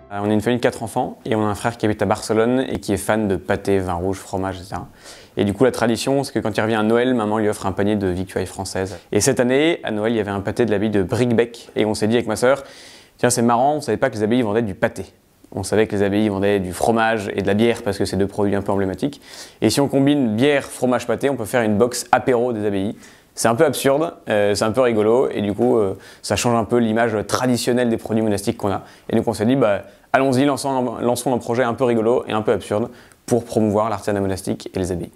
On est une famille de 4 enfants et on a un frère qui habite à Barcelone et qui est fan de pâté, vin rouge, fromage, etc. Et du coup, la tradition, c'est que quand il revient à Noël, maman lui offre un panier de victuailles françaises. Et cette année, à Noël, il y avait un pâté de l'abbaye de Bricquebec et on s'est dit avec ma sœur, tiens, c'est marrant, on savait pas que les abbayes vendaient du pâté. On savait que les abbayes vendaient du fromage et de la bière parce que c'est deux produits un peu emblématiques. Et si on combine bière, fromage, pâté, on peut faire une box apéro des abbayes. C'est un peu absurde, c'est un peu rigolo et du coup ça change un peu l'image traditionnelle des produits monastiques qu'on a. Et donc on s'est dit allons-y, lançons un projet un peu rigolo et un peu absurde pour promouvoir l'artisanat monastique et les abbayes.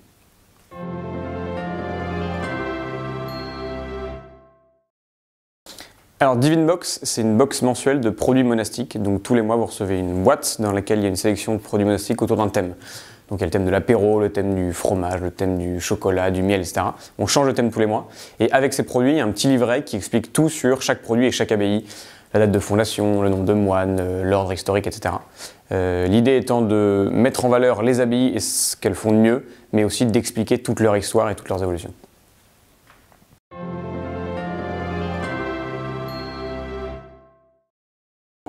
Alors Divine Box, c'est une box mensuelle de produits monastiques. Donc tous les mois vous recevez une boîte dans laquelle il y a une sélection de produits monastiques autour d'un thème. Donc il y a le thème de l'apéro, le thème du fromage, le thème du chocolat, du miel, etc. On change de thème tous les mois. Et avec ces produits, il y a un petit livret qui explique tout sur chaque produit et chaque abbaye. La date de fondation, le nombre de moines, l'ordre historique, etc. L'idée étant de mettre en valeur les abbayes et ce qu'elles font de mieux, mais aussi d'expliquer toute leur histoire et toutes leurs évolutions.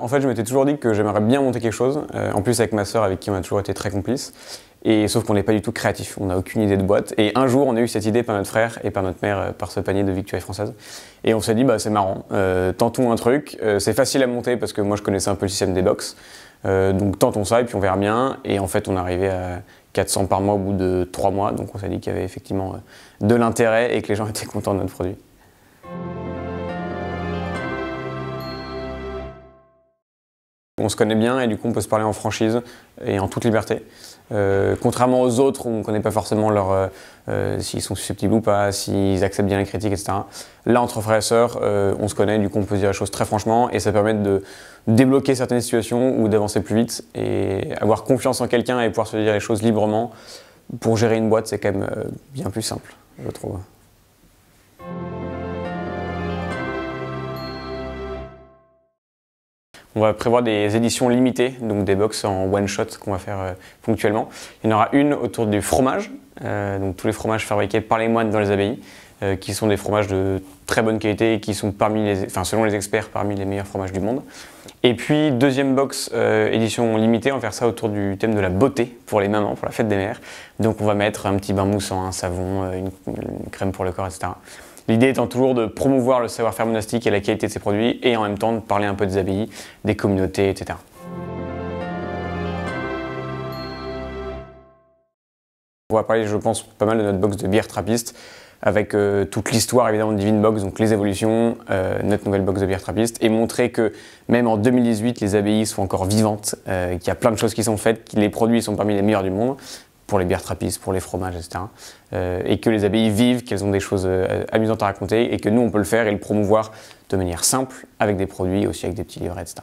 En fait, je m'étais toujours dit que j'aimerais bien monter quelque chose, en plus avec ma sœur avec qui on a toujours été très complices, et sauf qu'on n'est pas du tout créatif, on n'a aucune idée de boîte. Et un jour, on a eu cette idée par notre frère et par notre mère, par ce panier de victuailles françaises. Et on s'est dit, c'est marrant, tentons un truc, c'est facile à monter parce que moi je connaissais un peu le système des box, donc tentons ça et puis on verra bien. Et en fait, on est arrivé à 400 par mois au bout de 3 mois, donc on s'est dit qu'il y avait effectivement de l'intérêt et que les gens étaient contents de notre produit. On se connaît bien et du coup on peut se parler en franchise et en toute liberté. Contrairement aux autres où on ne connaît pas forcément s'ils sont susceptibles ou pas, s'ils acceptent bien les critiques, etc. Là entre frères et sœurs, on se connaît, du coup on peut se dire les choses très franchement et ça permet de débloquer certaines situations ou d'avancer plus vite et avoir confiance en quelqu'un et pouvoir se dire les choses librement. Pour gérer une boîte, c'est quand même bien plus simple, je trouve. On va prévoir des éditions limitées, donc des box en one-shot qu'on va faire ponctuellement. Il y en aura une autour du fromage, donc tous les fromages fabriqués par les moines dans les abbayes, qui sont des fromages de très bonne qualité et qui sont selon les experts, parmi les meilleurs fromages du monde. Et puis deuxième box édition limitée, on va faire ça autour du thème de la beauté pour les mamans, pour la fête des mères. Donc on va mettre un petit bain moussant, un savon, une crème pour le corps, etc. L'idée étant toujours de promouvoir le savoir-faire monastique et la qualité de ses produits et en même temps de parler un peu des abbayes, des communautés, etc. On va parler, je pense, pas mal de notre box de bière trappiste avec toute l'histoire évidemment de Divine Box, donc les évolutions, notre nouvelle box de bière trappiste et montrer que même en 2018, les abbayes sont encore vivantes, qu'il y a plein de choses qui sont faites, que les produits sont parmi les meilleurs du monde, pour les bières trappistes, pour les fromages, etc. Et que les abbayes vivent, qu'elles ont des choses amusantes à raconter et que nous on peut le faire et le promouvoir de manière simple avec des produits, aussi avec des petits livrets, etc.